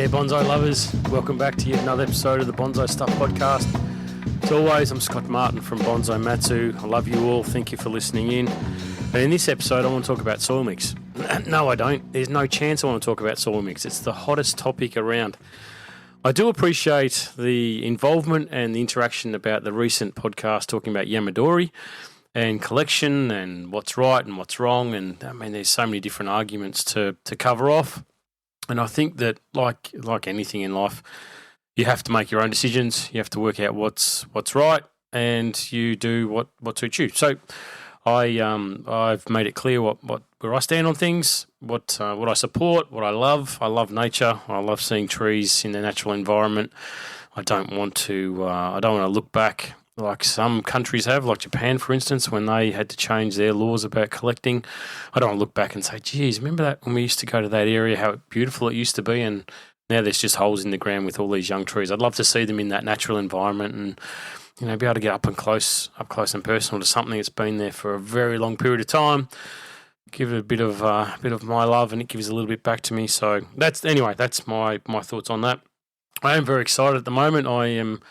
there, bonsai lovers. Welcome back to yet another episode of the Bonsai Stuff podcast. As always, I'm Scott Martin from Bonsai Matsu. I love you all. Thank you for listening in. And in this episode, I want to talk about soil mix. No, I don't. There's no chance I want to talk about soil mix. It's the hottest topic around. I do appreciate the involvement and the interaction about the recent podcast talking about Yamadori and collection and what's right and what's wrong. And I mean, there's so many different arguments to cover off. And I think that like anything in life, you have to make your own decisions. You have to work out what's right, and you do what suits you. So I've made it clear where I stand on things, what I support, what I love. I love nature. I love seeing trees in their natural environment. I don't want to look back like some countries have, like Japan, for instance, when they had to change their laws about collecting. I don't want to look back and say, geez, remember that when we used to go to that area, how beautiful it used to be, and now there's just holes in the ground with all these young trees. I'd love to see them in that natural environment and, you know, be able to get up close and personal to something that's been there for a very long period of time. Give it a bit of my love, and it gives a little bit back to me. So that's my thoughts on that. I am very excited at the moment. I am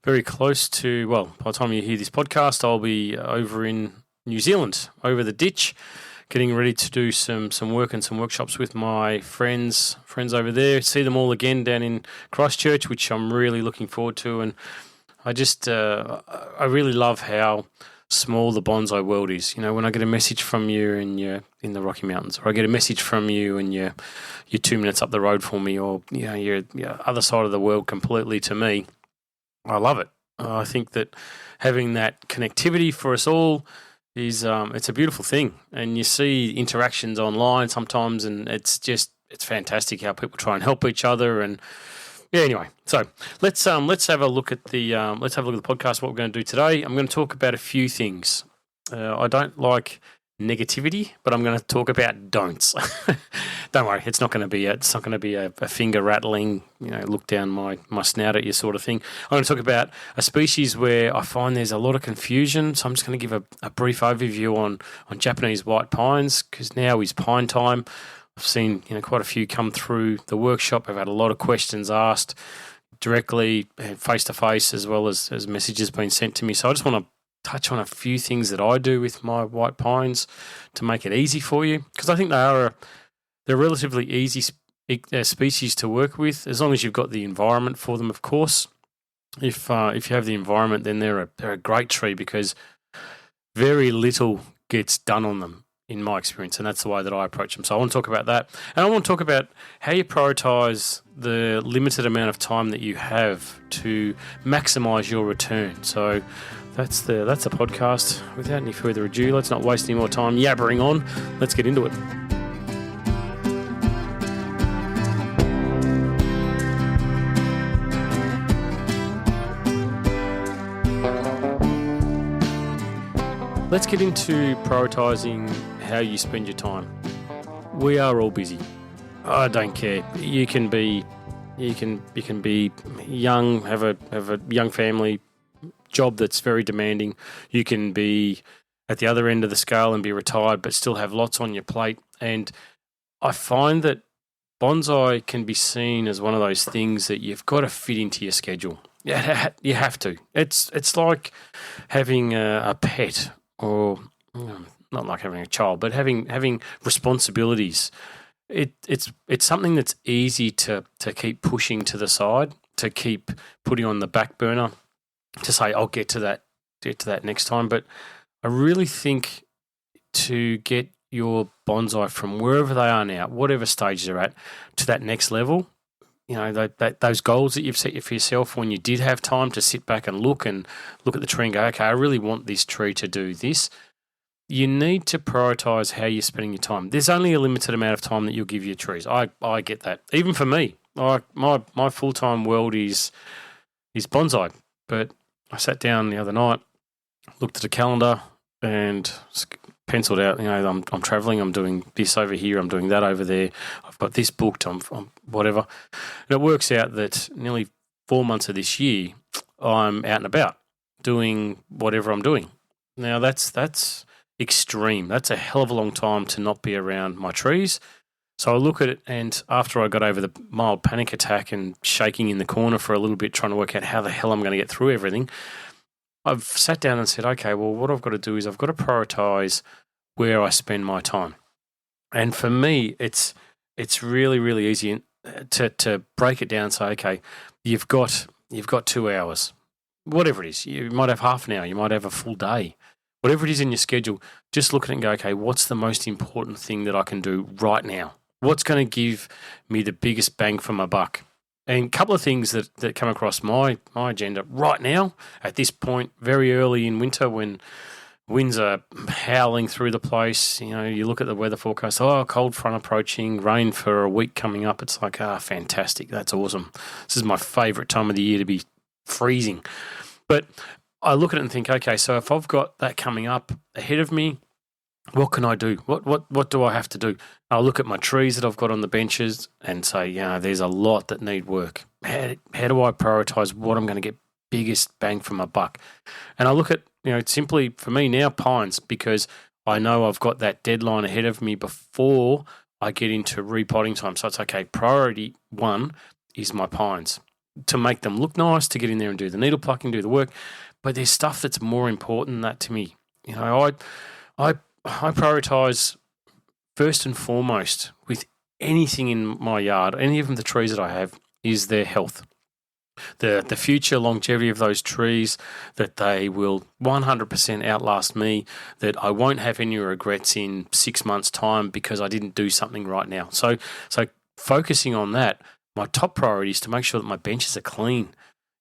very close to, well, by the time you hear this podcast, I'll be over in New Zealand, over the ditch, getting ready to do some work and some workshops with my friends over there. See them all again down in Christchurch, which I'm really looking forward to. And I just, I really love how small the bonsai world is. You know, when I get a message from you and you're in the Rocky Mountains, or I get a message from you and you're 2 minutes up the road from me, or, you know, you're other side of the world completely to me, I love it. I think that having that connectivity for us all is it's a beautiful thing. And you see interactions online sometimes, and it's fantastic how people try and help each other. And yeah, anyway, so let's have a look at the podcast. What we're going to do today, I'm going to talk about a few things. I don't like negativity, but I'm going to talk about don'ts. Don't worry, it's not going to be a finger rattling, you know, look down my snout at you sort of thing. I'm going to talk about a species where I find there's a lot of confusion. So I'm just going to give a brief overview on Japanese white pines, because now is pine time. I've seen, you know, quite a few come through the workshop. I've had a lot of questions asked directly, face to face, as well as messages being sent to me. So I just want to touch on a few things that I do with my white pines to make it easy for you, because I think they're relatively easy species to work with, as long as you've got the environment for them, of course. If you have the environment, then they're a great tree, because very little gets done on them, in my experience, and that's the way that I approach them. So I want to talk about that, and I want to talk about how you prioritise the limited amount of time that you have to maximise your return. So that's the podcast. Without any further ado, let's not waste any more time yabbering on. Let's get into it. Let's get into prioritising how you spend your time. We are all busy. I don't care. You can be young, have a young family, job that's very demanding. You can be at the other end of the scale and be retired, but still have lots on your plate. And I find that bonsai can be seen as one of those things that you've got to fit into your schedule. Yeah, you have to. It's like having a pet, or not like having a child, but having responsibilities. It's something that's easy to keep pushing to the side, to keep putting on the back burner, to say I'll get to that next time. But I really think to get your bonsai from wherever they are now, whatever stage they're at, to that next level, you know, those goals that you've set for yourself when you did have time to sit back and look at the tree and go, okay, I really want this tree to do this. You need to prioritise how you're spending your time. There's only a limited amount of time that you'll give your trees. I get that. Even for me, my full-time world is bonsai. But I sat down the other night, looked at a calendar, and penciled out, you know, I'm travelling, I'm doing this over here, I'm doing that over there, I've got this booked, I'm whatever. And it works out that nearly 4 months of this year, I'm out and about doing whatever I'm doing. Now, that's extreme. That's a hell of a long time to not be around my trees. So I look at it, and after I got over the mild panic attack and shaking in the corner for a little bit, trying to work out how the hell I'm going to get through everything, I've sat down and said, okay, well, what I've got to do is I've got to prioritise where I spend my time. And for me, it's really, really easy to break it down and say, okay, you've got 2 hours, whatever it is. You might have half an hour, you might have a full day, whatever it is in your schedule. Just look at it and go, okay, what's the most important thing that I can do right now? What's going to give me the biggest bang for my buck? And a couple of things that come across my agenda right now at this point, very early in winter when winds are howling through the place. You look at the weather forecast, cold front approaching, rain for a week coming up. It's like, fantastic. That's awesome. This is my favourite time of the year to be freezing. But I look at it and think, okay, so if I've got that coming up ahead of me, what can I do? What do I have to do? I'll look at my trees that I've got on the benches and say, there's a lot that need work. How do I prioritise what I'm going to get biggest bang for my buck? And I look at, simply for me now, pines, because I know I've got that deadline ahead of me before I get into repotting time. So it's okay, priority one is my pines, to make them look nice, to get in there and do the needle plucking, do the work. But there's stuff that's more important than that to me. I prioritise first and foremost with anything in my yard, any of the trees that I have, is their health. The future longevity of those trees, that they will 100% outlast me, that I won't have any regrets in 6 months' time because I didn't do something right now. So focusing on that, my top priority is to make sure that my benches are clean.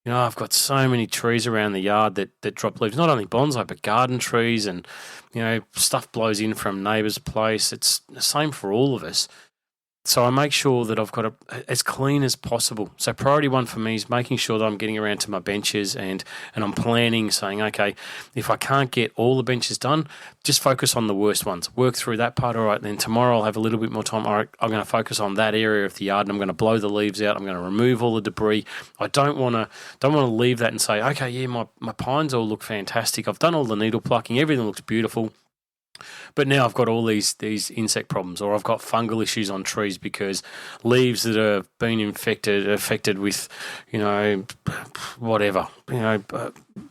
I've got so many trees around the yard that drop leaves, not only bonsai, but garden trees, and, stuff blows in from neighbours' place. It's the same for all of us. So I make sure that I've got it as clean as possible. So priority one for me is making sure that I'm getting around to my benches and I'm planning, saying, okay, if I can't get all the benches done, just focus on the worst ones. Work through that part. All right, then tomorrow I'll have a little bit more time. All right, I'm going to focus on that area of the yard and I'm going to blow the leaves out. I'm going to remove all the debris. I don't want to leave that and say, okay, yeah, my pines all look fantastic. I've done all the needle plucking. Everything looks beautiful. But now I've got all these insect problems, or I've got fungal issues on trees because leaves that have been affected with, whatever,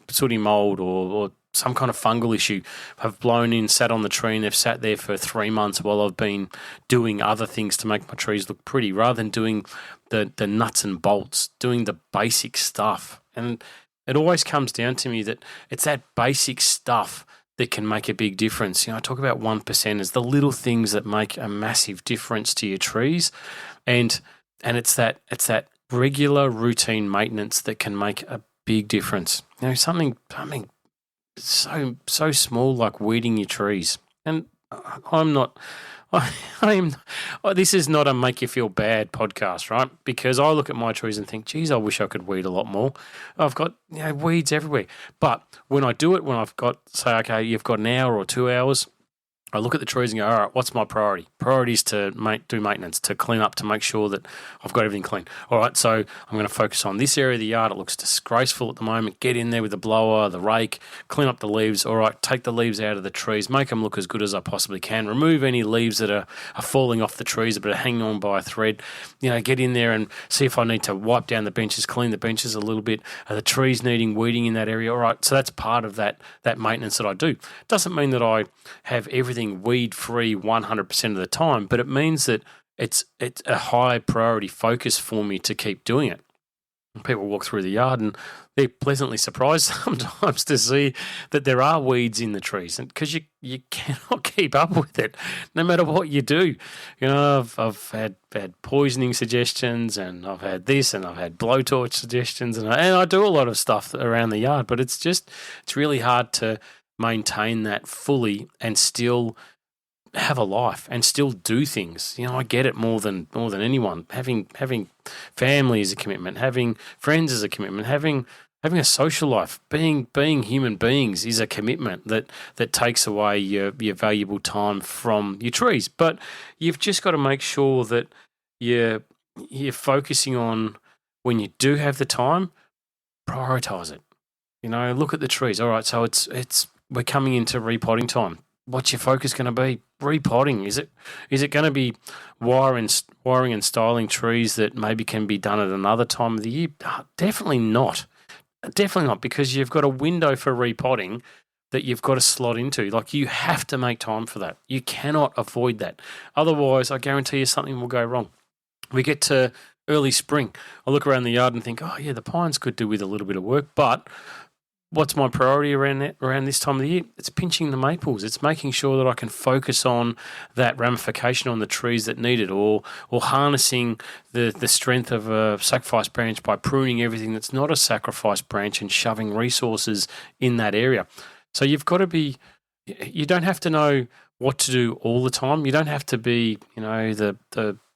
sooty mold or some kind of fungal issue have blown in, sat on the tree, and they've sat there for 3 months while I've been doing other things to make my trees look pretty, rather than doing the nuts and bolts, doing the basic stuff. And it always comes down to me that it's that basic stuff that can make a big difference. I talk about 1% as the little things that make a massive difference to your trees, and it's that regular routine maintenance that can make a big difference. Something so small like weeding your trees. And this is not a make you feel bad podcast, right? Because I look at my trees and think, geez, I wish I could weed a lot more. I've got weeds everywhere. But when I do it, when I've got, say, okay, you've got an hour or 2 hours, I look at the trees and go, all right, what's my priority? Priority is to do maintenance, to clean up, to make sure that I've got everything clean. All right, so I'm going to focus on this area of the yard. It looks disgraceful at the moment. Get in there with the blower, the rake, clean up the leaves. All right, take the leaves out of the trees, make them look as good as I possibly can. Remove any leaves that are falling off the trees but are hanging on by a thread. Get in there and see if I need to wipe down the benches, clean the benches a little bit. Are the trees needing weeding in that area? All right, so that's part of that maintenance that I do. Doesn't mean that I have everything weed-free 100% of the time, but it means that it's a high priority focus for me to keep doing it. People walk through the yard and they're pleasantly surprised sometimes to see that there are weeds in the trees, and because you cannot keep up with it no matter what you do. I've had poisoning suggestions, and I've had this, and I've had blowtorch suggestions, and I do a lot of stuff around the yard, but it's really hard to maintain that fully and still have a life and still do things. I get it more than anyone. Having family is a commitment. Having friends is a commitment. Having a social life, being human beings is a commitment that takes away your valuable time from your trees. But you've just got to make sure that you're focusing on, when you do have the time, prioritize it. Look at the trees. All right, so we're coming into repotting time. what's your focus going to be? Repotting? Is it going to be wiring and styling trees that maybe can be done at another time of the year? Definitely not. Definitely not, because you've got a window for repotting that you've got to slot into. Like, you have to make time for that. You cannot avoid that. Otherwise, I guarantee you something will go wrong. We get to early spring. I look around the yard and think, oh yeah, the pines could do with a little bit of work, but what's my priority around this time of the year? It's pinching the maples. It's making sure that I can focus on that ramification on the trees that need it, or harnessing the strength of a sacrifice branch by pruning everything that's not a sacrifice branch and shoving resources in that area. So you've got to be, you don't have to know what to do all the time. You don't have to be,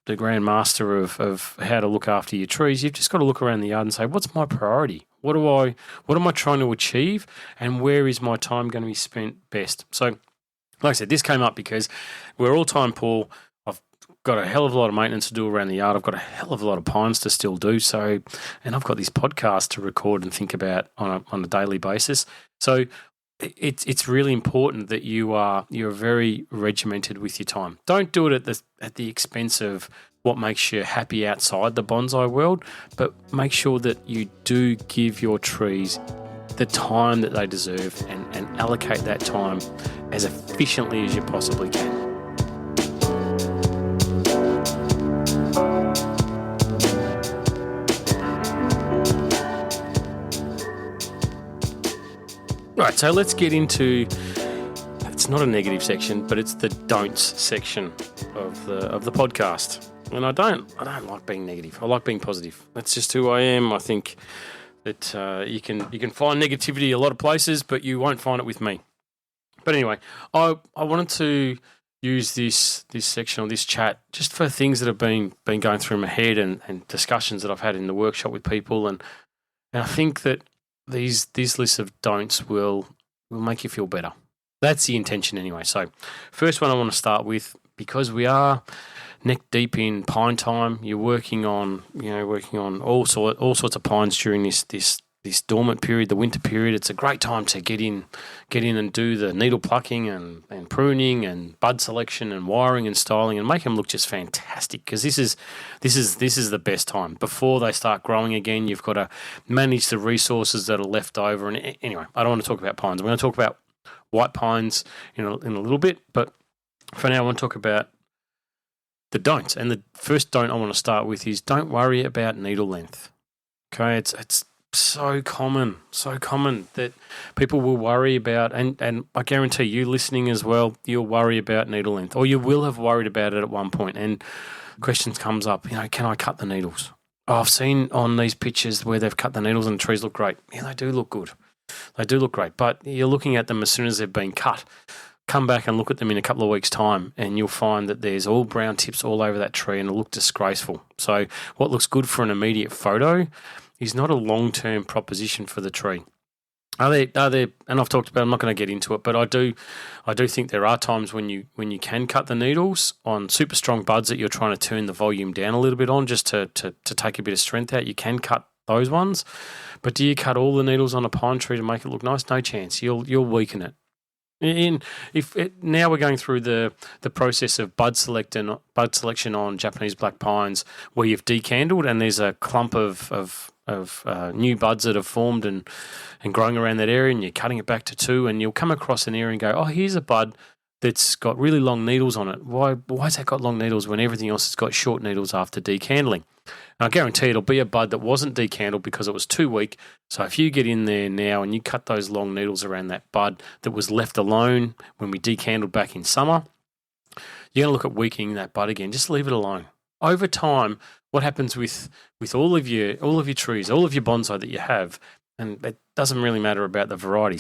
the grand master of how to look after your trees. You've just got to look around the yard and say, what's my priority? What am I trying to achieve? And where is my time going to be spent best? So, like I said, this came up because we're all time poor. I've got a hell of a lot of maintenance to do around the yard. I've got a hell of a lot of pines to still do. So, and I've got this podcast to record and think about on a daily basis. So it's really important that you're very regimented with your time. Don't do it at the expense of what makes you happy outside the bonsai world, but make sure that you do give your trees the time that they deserve and allocate that time as efficiently as you possibly can. Right, so let's get into, it's not a negative section, but it's the don'ts section of the podcast. And I don't like being negative. I like being positive. That's just who I am. I think that you can find negativity a lot of places, but you won't find it with me. But anyway, I wanted to use this section or this chat just for things that have been going through my head and discussions that I've had in the workshop with people, and I think that these lists of don'ts will make you feel better. That's the intention anyway. So first one I want to start with, because we are neck deep in pine time. You're working on all sorts of pines during this dormant period, the winter period. It's a great time to get in and do the needle plucking and pruning and bud selection and wiring and styling and make them look just fantastic, because this is the best time before they start growing again. You've got to manage the resources that are left over. And anyway, I don't want to talk about pines. I'm going to talk about white pines in a little bit, but for now I want to talk about the don'ts. And the first don't I want to start with is don't worry about needle length. Okay, it's so common that people will worry about, and I guarantee you listening as well, you'll worry about needle length, or you will have worried about it at one point, and questions comes up, can I cut the needles? Oh, I've seen on these pictures where they've cut the needles and the trees look great. Yeah, they do look good. They do look great, but you're looking at them as soon as they've been cut. Come back and look at them in a couple of weeks' time, and you'll find that there's all brown tips all over that tree and it'll look disgraceful. So what looks good for an immediate photo is not a long-term proposition for the tree. Are there? And I've talked about, I'm not going to get into it, but I do think there are times when you can cut the needles on super strong buds that you're trying to turn the volume down a little bit on, just to take a bit of strength out. You can cut those ones, but do you cut all the needles on a pine tree to make it look nice? No chance. You'll weaken it. Now we're going through the process of bud selection on Japanese black pines, where you've decandled and there's a clump of new buds that have formed and growing around that area, and you're cutting it back to 2, and you'll come across an area and go, oh, here's a bud that's got really long needles on it. Why's that got long needles when everything else has got short needles after decandling? And I guarantee it'll be a bud that wasn't decandled because it was too weak. So if you get in there now and you cut those long needles around that bud that was left alone when we decandled back in summer, you're going to look at weakening that bud again. Just leave it alone. Over time, what happens with all of your trees, all of your bonsai that you have, and it doesn't really matter about the variety.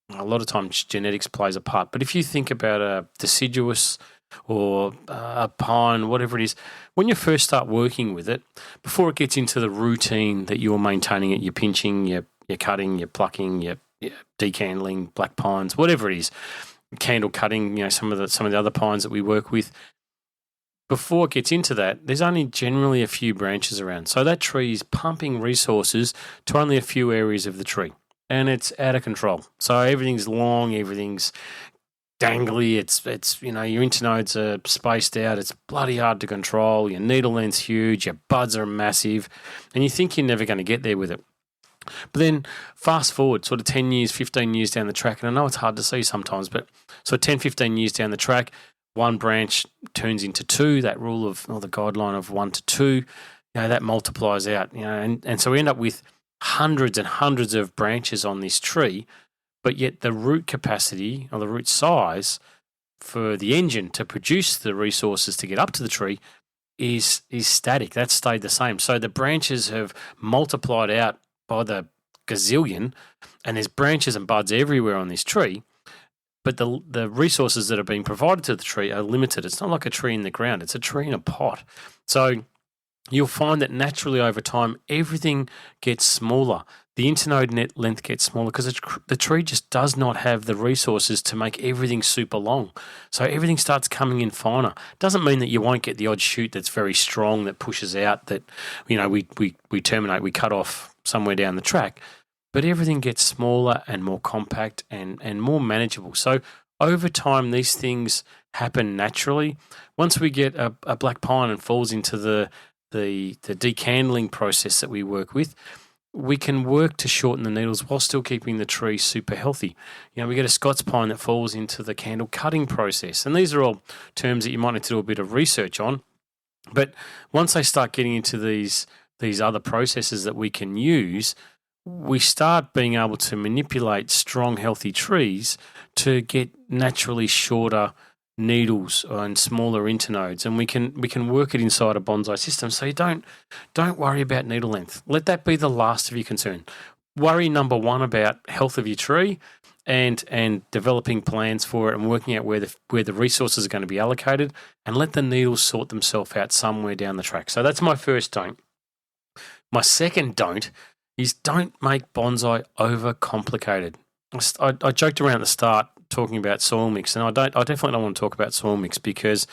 A lot of times genetics plays a part. But if you think about a deciduous or a pine, whatever it is, when you first start working with it, before it gets into the routine that you're maintaining it, you're pinching, you're cutting, you're plucking, you're decandling black pines, whatever it is, candle cutting, some of the other pines that we work with. Before it gets into that, there's only generally a few branches around. So that tree is pumping resources to only a few areas of the tree, and it's out of control. So everything's long, everything's dangly. It's your internodes are spaced out. It's bloody hard to control. Your needle length's huge. Your buds are massive, and you think you're never going to get there with it. But then fast forward sort of 10 years, 15 years down the track, and I know it's hard to see sometimes, but so 10, 15 years down the track, one branch turns into two, that rule of, or the guideline of 1 to 2, that multiplies out, and so we end up with hundreds and hundreds of branches on this tree, but yet the root capacity or the root size for the engine to produce the resources to get up to the tree is static. That's stayed the same. So the branches have multiplied out by the gazillion, and there's branches and buds everywhere on this tree, but the resources that are being provided to the tree are limited. It's not like a tree in the ground. It's a tree in a pot. So you'll find that naturally over time, everything gets smaller. The internode net length gets smaller because the tree just does not have the resources to make everything super long. So everything starts coming in finer. Doesn't mean that you won't get the odd shoot that's very strong that pushes out, that we terminate, we cut off somewhere down the track. But everything gets smaller and more compact and more manageable. So over time, these things happen naturally. Once we get a black pine and falls into the decandling process that we work with, we can work to shorten the needles while still keeping the tree super healthy. We get a Scots pine that falls into the candle cutting process. And these are all terms that you might need to do a bit of research on. But once they start getting into these other processes that we can use, we start being able to manipulate strong, healthy trees to get naturally shorter needles and smaller internodes, and we can work it inside a bonsai system. So you don't worry about needle length. Let that be the last of your concern. Worry number one about health of your tree and developing plans for it and working out where the resources are going to be allocated, and let the needles sort themselves out somewhere down the track. So that's my first don't. My second don't is don't make bonsai overcomplicated. I joked around at the start talking about soil mix, and I definitely don't want to talk about soil mix because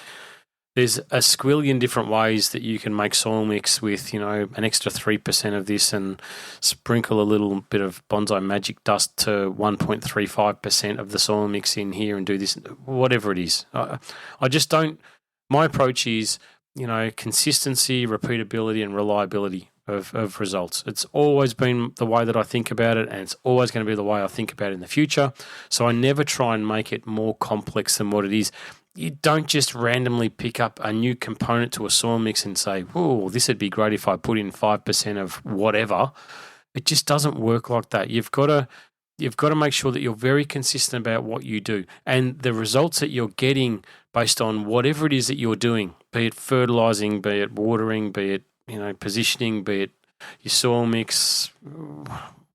there's a squillion different ways that you can make soil mix with, an extra 3% of this and sprinkle a little bit of bonsai magic dust to 1.35% of the soil mix in here and do this, whatever it is. I just don't. My approach is, consistency, repeatability, and reliability of results. It's always been the way that I think about it, and it's always going to be the way I think about it in the future. So I never try and make it more complex than what it is. You don't just randomly pick up a new component to a soil mix and say, "Whoa, this would be great if I put in 5% of whatever." It just doesn't work like that. You've got to make sure that you're very consistent about what you do, and the results that you're getting based on whatever it is that you're doing, be it fertilising, be it watering, be it positioning, be it your soil mix,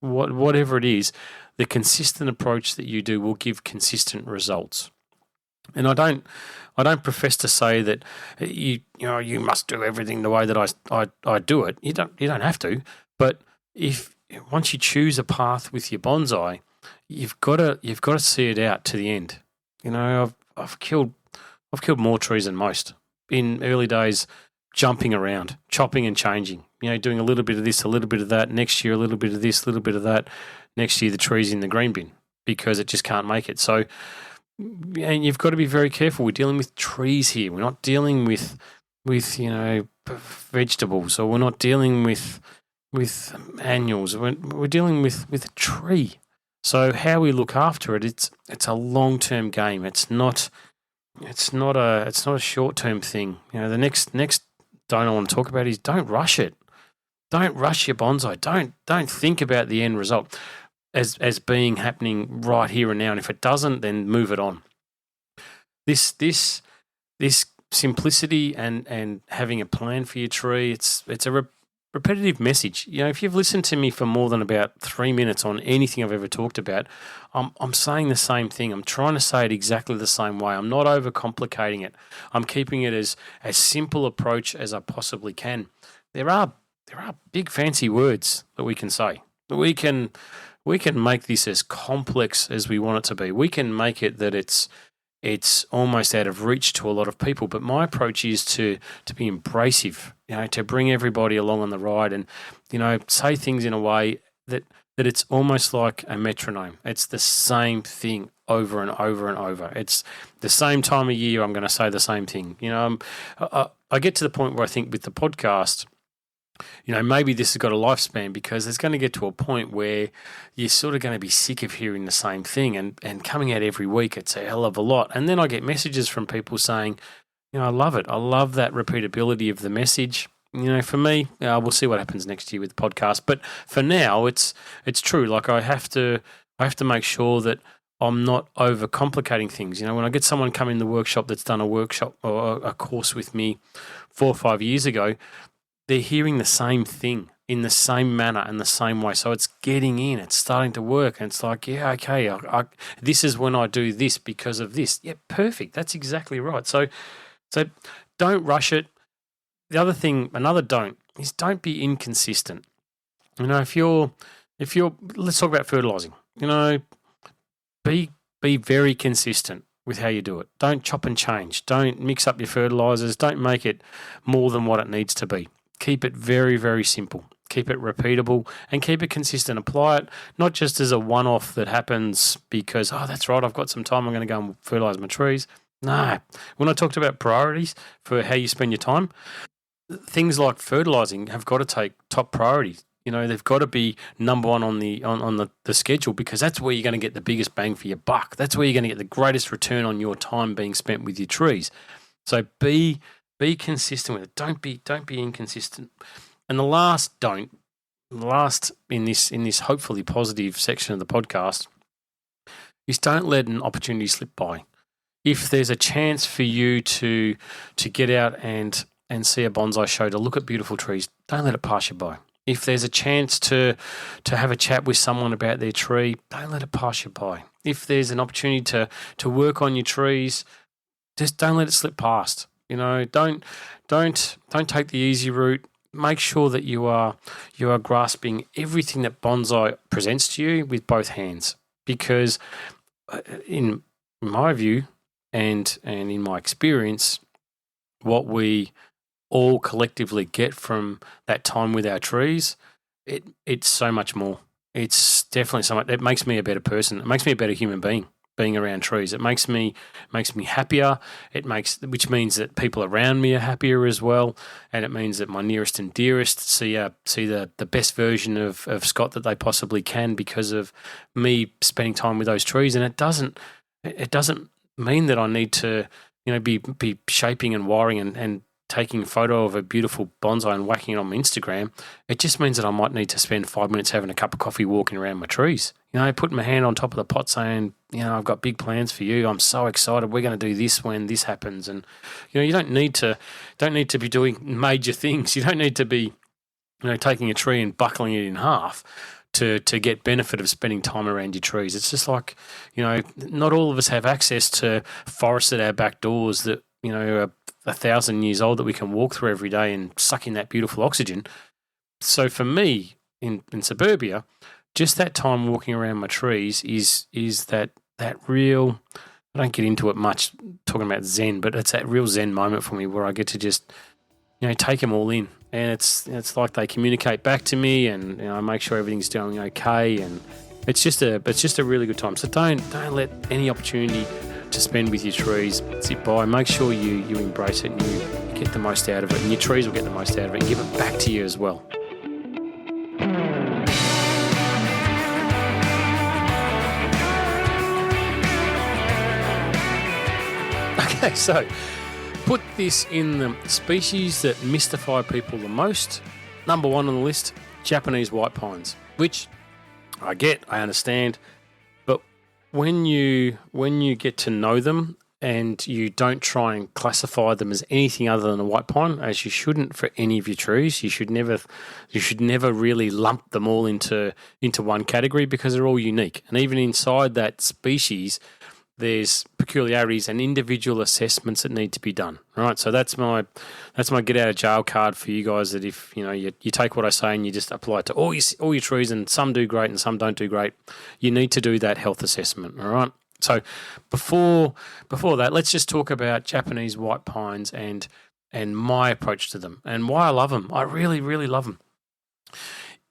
whatever it is, the consistent approach that you do will give consistent results. And I don't profess to say that you must do everything the way that I do it. You don't have to. But once you choose a path with your bonsai, you've got to see it out to the end. I've killed more trees than most in early days. Jumping around, chopping and changing, doing a little bit of this, a little bit of that. Next year, a little bit of this, a little bit of that. Next year, the tree's in the green bin because it just can't make it. So, and you've got to be very careful. We're dealing with trees here. We're not dealing with vegetables, or we're not dealing with annuals. We're dealing with a tree. So how we look after it, it's a long-term game. It's not a short-term thing. The next don't I want to talk about is don't rush it. Don't rush your bonsai. Don't think about the end result as being happening right here and now. And if it doesn't, then move it on. This simplicity and having a plan for your tree, it's a repetitive message. If you've listened to me for more than about 3 minutes on anything I've ever talked about, I'm saying the same thing. I'm trying to say it exactly the same way. I'm not overcomplicating it. I'm keeping it as simple approach as I possibly can. There are big fancy words that we can say. We can make this as complex as we want it to be. We can make it that it's almost out of reach to a lot of people. But my approach is to be embracive, to bring everybody along on the ride and, say things in a way that it's almost like a metronome. It's the same thing over and over and over. It's the same time of year, I'm going to say the same thing. I get to the point where I think with the podcast, maybe this has got a lifespan, because it's going to get to a point where you're sort of going to be sick of hearing the same thing, and coming out every week, it's a hell of a lot. And then I get messages from people saying, I love it. I love that repeatability of the message. For me, we'll see what happens next year with the podcast. But for now, it's true. Like I have to make sure that I'm not overcomplicating things. When I get someone come in the workshop that's done a workshop or a course with me 4 or 5 years ago, they're hearing the same thing in the same manner and the same way. So it's getting in, it's starting to work. And it's like, yeah, okay, this is when I do this because of this. Yeah, perfect. That's exactly right. So don't rush it. The other thing, another don't, is don't be inconsistent. If you're, let's talk about fertilising. Be very consistent with how you do it. Don't chop and change. Don't mix up your fertilisers. Don't make it more than what it needs to be. Keep it very, very simple. Keep it repeatable and keep it consistent. Apply it not just as a one-off that happens because, that's right, I've got some time, I'm going to go and fertilise my trees. No. When I talked about priorities for how you spend your time, things like fertilising have got to take top priority. They've got to be number one on the schedule, because that's where you're going to get the biggest bang for your buck. That's where you're going to get the greatest return on your time being spent with your trees. So be consistent with it. Don't be inconsistent. And the last in this hopefully positive section of the podcast is don't let an opportunity slip by. If there's a chance for you to get out and see a bonsai show, to look at beautiful trees, don't let it pass you by. If there's a chance to have a chat with someone about their tree, don't let it pass you by. If there's an opportunity to work on your trees, just don't let it slip past. Don't take the easy route. Make sure that you are grasping everything that bonsai presents to you with both hands, because in my view and in my experience, what we all collectively get from that time with our trees, it's so much more. It's definitely so much. It makes me a better person. It makes me a better human being around trees. It makes me happier. Which means that people around me are happier as well, and it means that my nearest and dearest see the best version of Scott that they possibly can because of me spending time with those trees. And it doesn't mean that I need to be shaping and wiring and taking a photo of a beautiful bonsai and whacking it on my Instagram. It just means that I might need to spend 5 minutes having a cup of coffee walking around my trees. Putting my hand on top of the pot saying, I've got big plans for you. I'm so excited. We're going to do this when this happens. And, you don't need to be doing major things. You don't need to be, taking a tree and buckling it in half to get benefit of spending time around your trees. It's just like, not all of us have access to forests at our back doors that, are 1,000 years old that we can walk through every day and suck in that beautiful oxygen. So for me in suburbia, just that time walking around my trees is that real, I don't get into it much talking about Zen, but it's that real Zen moment for me where I get to just, take them all in. And it's like they communicate back to me, and I make sure everything's doing okay, and it's just a really good time. So don't let any opportunity to spend with your trees sit by. Make sure you embrace it and you get the most out of it, and your trees will get the most out of it and give it back to you as well. Okay, so put this in the species that mystify people the most. Number one on the list, Japanese white pines, which I understand, but when you get to know them and you don't try and classify them as anything other than a white pine, as you shouldn't for any of your trees, you should never really lump them all into one category, because they're all unique. And even inside that species, there's peculiarities and individual assessments that need to be done. Right, so that's my get out of jail card for you guys. That if you take what I say and you just apply it to all your trees, and some do great and some don't do great, you need to do that health assessment. All right. So before that, let's just talk about Japanese white pines and my approach to them and why I love them. I really, really love them.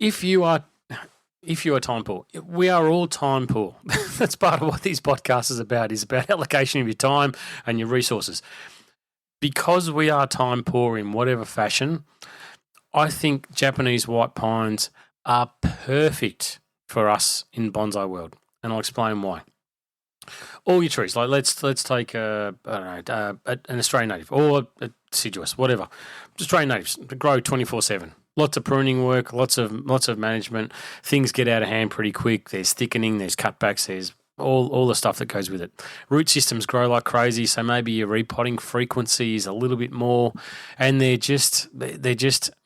If you are if you are time poor, we are all time poor. That's part of what these podcasts is about allocation of your time and your resources. Because we are time poor in whatever fashion, I think Japanese white pines are perfect for us in bonsai world, and I'll explain why. All your trees, like let's take an Australian native or a deciduous, whatever, Australian natives grow 24/7. Lots of pruning work, lots of management. Things get out of hand pretty quick. There's thickening, there's cutbacks, there's all the stuff that goes with it. Root systems grow like crazy, so maybe your repotting frequency is a little bit more, and they're just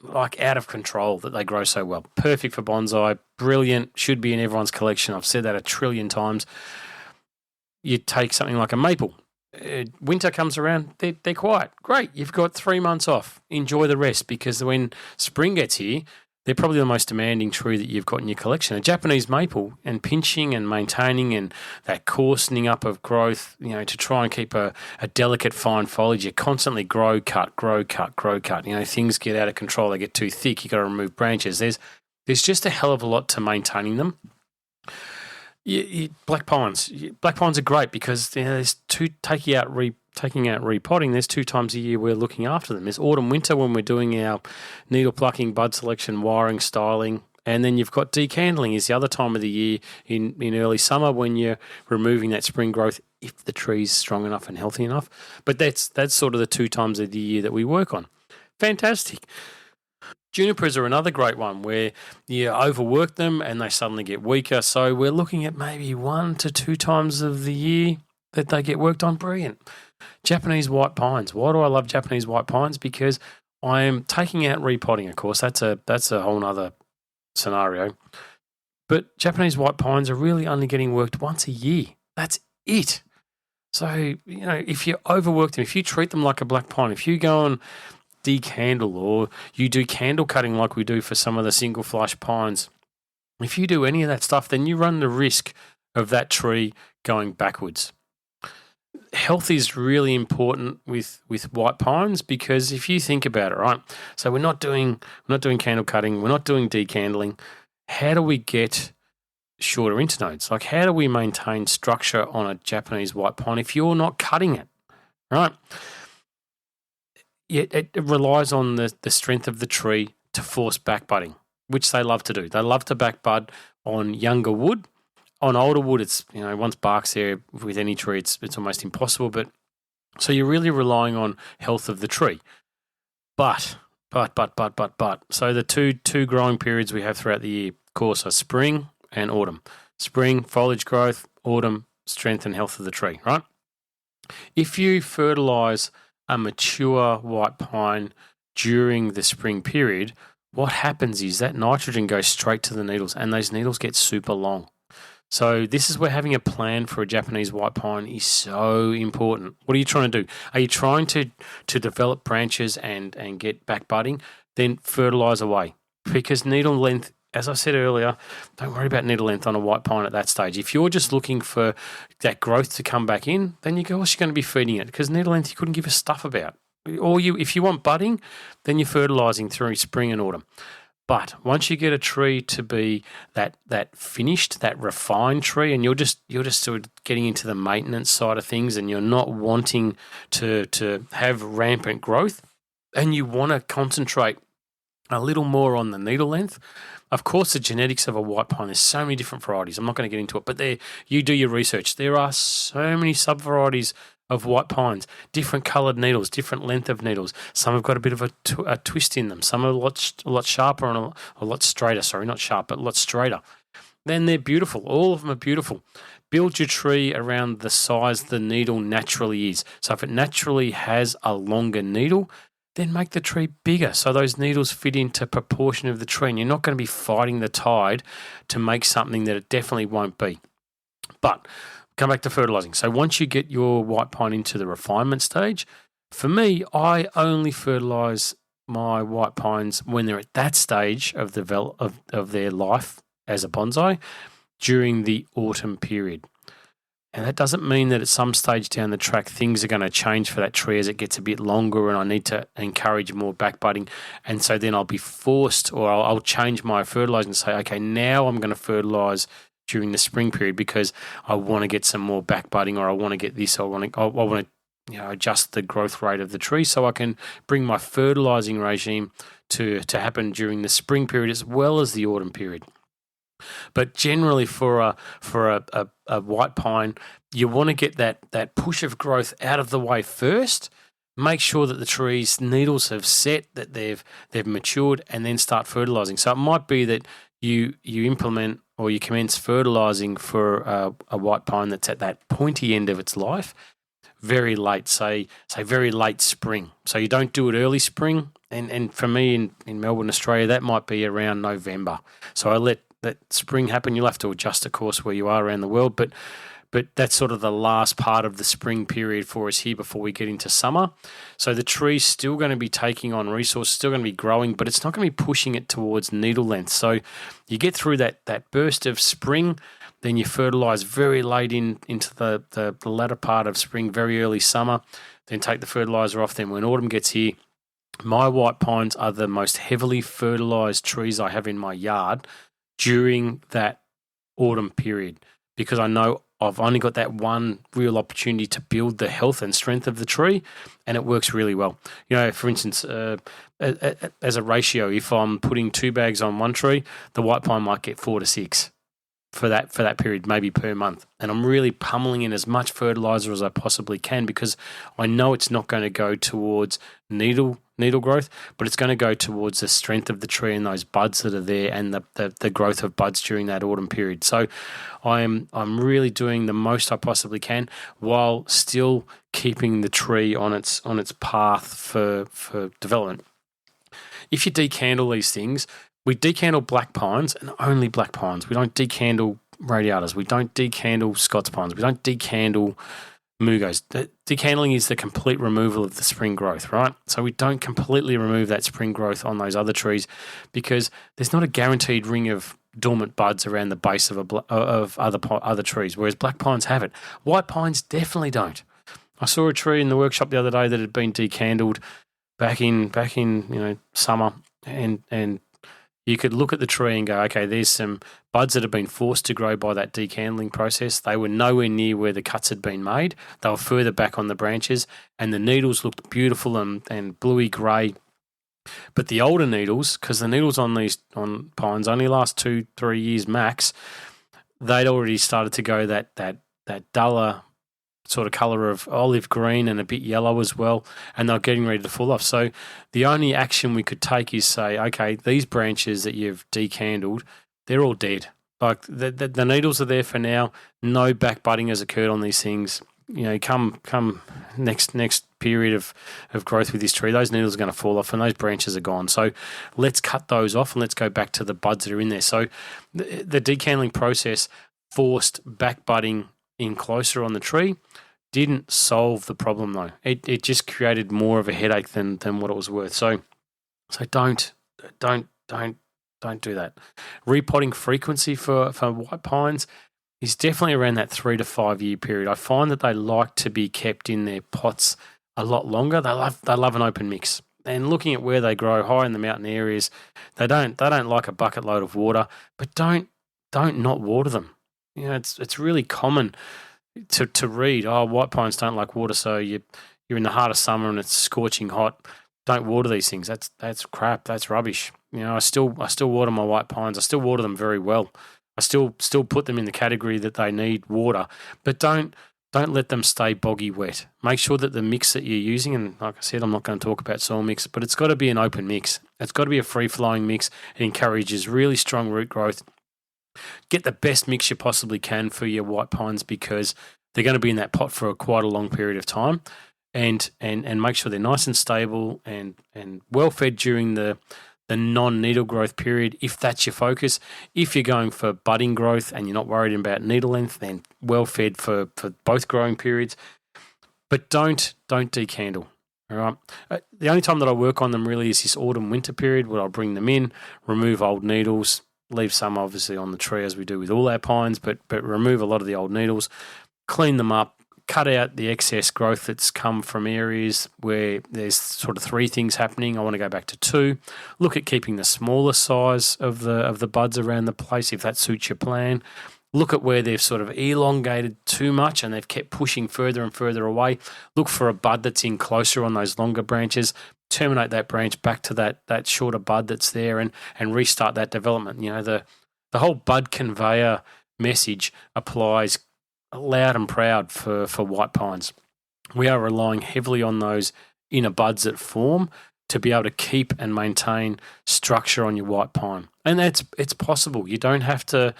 like out of control that they grow so well. Perfect for bonsai, brilliant, should be in everyone's collection. I've said that 1,000,000,000 times. You take something like a maple. Winter comes around, they're quiet. Great, you've got 3 months off. Enjoy the rest, because when spring gets here, they're probably the most demanding tree that you've got in your collection. A Japanese maple, and pinching and maintaining and that coarsening up of growth, to try and keep a delicate fine foliage. You constantly grow, cut. Things get out of control. They get too thick. You've got to remove branches. There's just a hell of a lot to maintaining them. Black pines are great because there's taking out repotting. There's 2 times a year we're looking after them. There's autumn, winter when we're doing our needle plucking, bud selection, wiring, styling, and then you've got decandling is the other time of the year in early summer when you're removing that spring growth if the tree's strong enough and healthy enough. But that's sort of the 2 times of the year that we work on. Fantastic. Junipers are another great one where you overwork them and they suddenly get weaker. So we're looking at maybe 1 to 2 times of the year that they get worked on. Brilliant. Japanese white pines. Why do I love Japanese white pines? Because I am taking out repotting, of course. That's a whole other scenario. But Japanese white pines are really only getting worked once a year. That's it. So, if you overwork them, if you treat them like a black pine, if you go and decandle or you do candle cutting like we do for some of the single flush pines, if you do any of that stuff, then you run the risk of that tree going backwards. Health is really important with white pines, because if you think about it, right? So we're not doing candle cutting, we're not doing decandling. How do we get shorter internodes? Like, how do we maintain structure on a Japanese white pine if you're not cutting it, right? It relies on the strength of the tree to force back budding, which they love to do. They love to back bud on younger wood. On older wood, it's, once bark's there with any tree, it's almost impossible. But so you're really relying on health of the tree. But. So the two growing periods we have throughout the year, of course, are spring and autumn. Spring, foliage growth; autumn, strength and health of the tree, right? If you fertilise a mature white pine during the spring period, what happens is that nitrogen goes straight to the needles, and those needles get super long. So this is where having a plan for a Japanese white pine is so important. What are you trying to do? Are you trying to develop branches and get back budding? Then fertilise away, because needle length, as I said earlier, don't worry about needle length on a white pine at that stage. If you're just looking for that growth to come back in, then you're going to be feeding it, because needle length you couldn't give a stuff about. Or if you want budding, then you're fertilising through spring and autumn. But once you get a tree to be that finished, that refined tree, and you're just sort of getting into the maintenance side of things, and you're not wanting to have rampant growth, and you want to concentrate a little more on the needle length. Of course, the genetics of a white pine, there's so many different varieties. I'm not going to get into it, but you do your research. There are so many sub-varieties of white pines, different coloured needles, different length of needles. Some have got a bit of a twist in them. Some are a lot sharper and a lot straighter. Sorry, not sharp, but a lot straighter. Then they're beautiful. All of them are beautiful. Build your tree around the size the needle naturally is. So if it naturally has a longer needle, then make the tree bigger so those needles fit into proportion of the tree, and you're not going to be fighting the tide to make something that it definitely won't be. But come back to fertilising. So once you get your white pine into the refinement stage, for me, I only fertilise my white pines when they're at that stage of their life as a bonsai during the autumn period. And that doesn't mean that at some stage down the track, things are going to change for that tree as it gets a bit longer and I need to encourage more back budding. And so then I'll be forced, or I'll change my fertilising and say, okay, now I'm going to fertilise during the spring period because I want to get some more back budding, or I want to get this, I want to adjust the growth rate of the tree so I can bring my fertilising regime to happen during the spring period as well as the autumn period. But generally, for a white pine, you want to get that push of growth out of the way first. Make sure that the tree's needles have set, that they've matured, and then start fertilising. So it might be that you implement or you commence fertilising for a white pine that's at that pointy end of its life, very late, say very late spring. So you don't do it early spring, and for me in Melbourne, Australia, that might be around November. So I let that spring happen. You'll have to adjust, of course, where you are around the world, but that's sort of the last part of the spring period for us here before we get into summer. So the tree's still going to be taking on resources, still going to be growing, but it's not going to be pushing it towards needle length. So you get through that burst of spring, then you fertilise very late into the latter part of spring, very early summer, then take the fertiliser off. Then when autumn gets here, my white pines are the most heavily fertilised trees I have in my yard during that autumn period, because I know I've only got that one real opportunity to build the health and strength of the tree, and it works really well. For instance, as a ratio, if I'm putting 2 bags on one tree, the white pine might get 4 to 6 for that period, maybe per month. And I'm really pummeling in as much fertilizer as I possibly can, because I know it's not going to go towards needle growth, but it's going to go towards the strength of the tree and those buds that are there, and the growth of buds during that autumn period. So I'm really doing the most I possibly can while still keeping the tree on its path for development. If you decandle these things, we decandle black pines and only black pines. We don't decandle radiatas. We don't decandle Scots pines. We don't decandle mugos. Decandling is the complete removal of the spring growth, right? So we don't completely remove that spring growth on those other trees, because there's not a guaranteed ring of dormant buds around the base of other trees, whereas black pines have it. White pines definitely don't. I saw a tree in the workshop the other day that had been decandled back in summer, and you could look at the tree and go, okay, there's some buds that have been forced to grow by that decandling process. They were nowhere near where the cuts had been made. They were further back on the branches, and the needles looked beautiful and bluey grey. But the older needles, because the needles on pines only last 2-3 years max, they'd already started to go that duller sort of colour of olive green and a bit yellow as well, and they're getting ready to fall off. So the only action we could take is say, okay, these branches that you've decandled, they're all dead. Like the needles are there for now. No back budding has occurred on these things. Come next period of growth with this tree, those needles are going to fall off and those branches are gone. So let's cut those off and let's go back to the buds that are in there. So the decandling process forced back budding in closer on the tree. Didn't solve the problem though. It just created more of a headache than what it was worth. So don't do that. Repotting frequency for white pines is definitely around that 3 to 5 year period. I find that they like to be kept in their pots a lot longer. They love an open mix. And looking at where they grow, high in the mountain areas, they don't like a bucket load of water, but don't not water them. It's really common to read, white pines don't like water, so you're in the heart of summer and it's scorching hot. Don't water these things. That's crap. That's rubbish. I still water my white pines. I still water them very well. I still put them in the category that they need water, but don't let them stay boggy wet. Make sure that the mix that you're using, and like I said, I'm not going to talk about soil mix, but it's got to be an open mix. It's got to be a free-flowing mix. It encourages really strong root growth. Get the best mix you possibly can for your white pines, because they're going to be in that pot for quite a long period of time, and make sure they're nice and stable and well fed during the non-needle growth period, if that's your focus. If you're going for budding growth and you're not worried about needle length, then well fed for both growing periods. But don't decandle. All right. The only time that I work on them really is this autumn-winter period, where I'll bring them in, remove old needles, leave some obviously on the tree as we do with all our pines, but remove a lot of the old needles, clean them up, cut out the excess growth that's come from areas where there's sort of 3 things happening. I want to go back to 2. Look at keeping the smaller size of the buds around the place if that suits your plan. Look at where they've sort of elongated too much and they've kept pushing further and further away. Look for a bud that's in closer on those longer branches. Terminate that branch back to that shorter bud that's there and restart that development. The whole bud conveyor message applies loud and proud for white pines. We are relying heavily on those inner buds that form to be able to keep and maintain structure on your white pine. And it's possible. You don't have to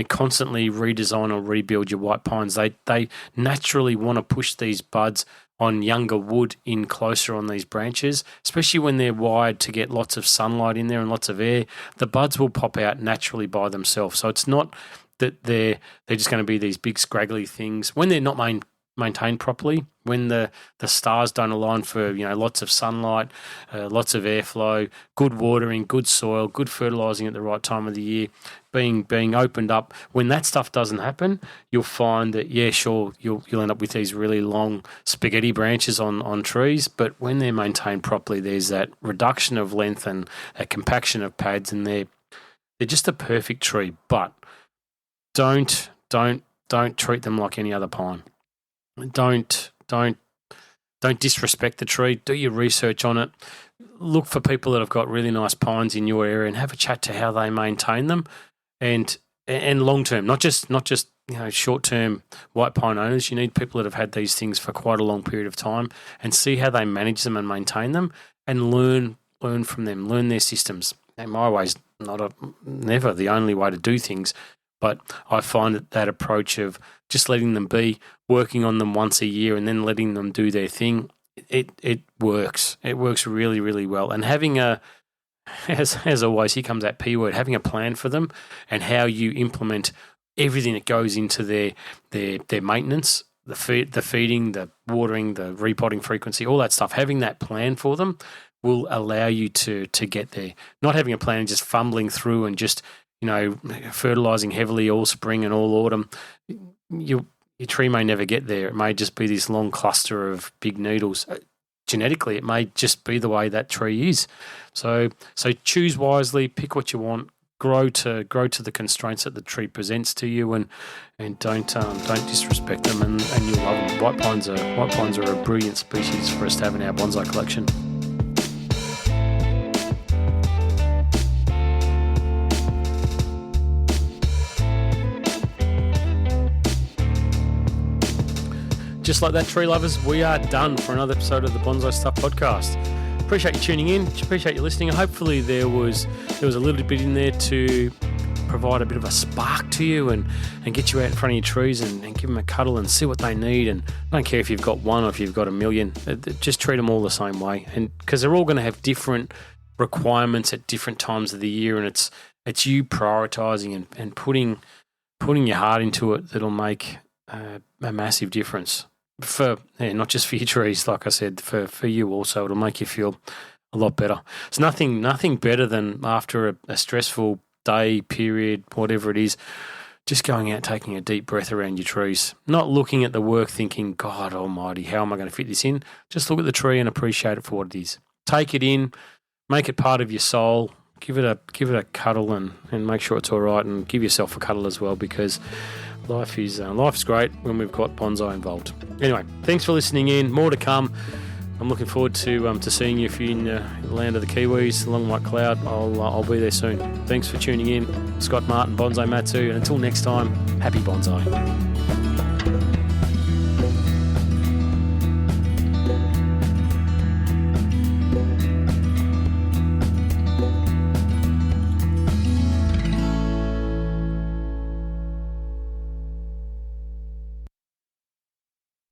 constantly redesign or rebuild your white pines. They naturally want to push these buds on younger wood in closer on these branches, especially when they're wired to get lots of sunlight in there and lots of air. The buds will pop out naturally by themselves. So it's not that they're just going to be these big scraggly things. When they're not maintained properly, when the stars don't align for lots of sunlight, lots of airflow, good watering, good soil, good fertilising at the right time of the year, being opened up. When that stuff doesn't happen, you'll find that you'll end up with these really long spaghetti branches on trees. But when they're maintained properly, there's that reduction of length and a compaction of pads, and they're just a perfect tree. But don't treat them like any other pine. Don't disrespect the tree. Do your research on it. Look for people that have got really nice pines in your area and have a chat to how they maintain them, and long term, not just short term white pine owners. You need people that have had these things for quite a long period of time and see how they manage them and maintain them, and learn from them. Learn their systems. And my way's never the only way to do things. But I find that approach of just letting them be, working on them once a year and then letting them do their thing, it works. It works really, really well. And having as always, here comes that P word, having a plan for them and how you implement everything that goes into their maintenance, the feeding, the watering, the repotting frequency, all that stuff. Having that plan for them will allow you to get there. Not having a plan and just fumbling through and just fertilising heavily all spring and all autumn, your tree may never get there. It may just be this long cluster of big needles. Genetically, it may just be the way that tree is. So choose wisely, pick what you want, grow to the constraints that the tree presents to you, and don't disrespect them, and you'll love them. White pines are a brilliant species for us to have in our bonsai collection. Just like that, tree lovers, we are done for another episode of the Bonsai Stuff podcast. Appreciate you tuning in. Appreciate you listening. Hopefully there was a little bit in there to provide a bit of a spark to you and get you out in front of your trees and give them a cuddle and see what they need. And I don't care if you've got one or if you've got a million. Just treat them all the same way, and because they're all going to have different requirements at different times of the year, and it's you prioritising and putting your heart into it that'll make a massive difference. Not just for your trees, like I said, for you also. It'll make you feel a lot better. It's nothing better than after a stressful day, period, whatever it is, just going out, taking a deep breath around your trees, not looking at the work thinking, God almighty, how am I going to fit this in? Just look at the tree and appreciate it for what it is. Take it in, make it part of your soul, give it a cuddle and make sure it's all right, and give yourself a cuddle as well, because life's great when we've got bonsai involved. Anyway, thanks for listening in. More to come. I'm looking forward to seeing you if you're in the land of the Kiwis, the long white cloud. I'll be there soon. Thanks for tuning in. Scott Martin, Bonsai Matsu, and until next time, happy bonsai.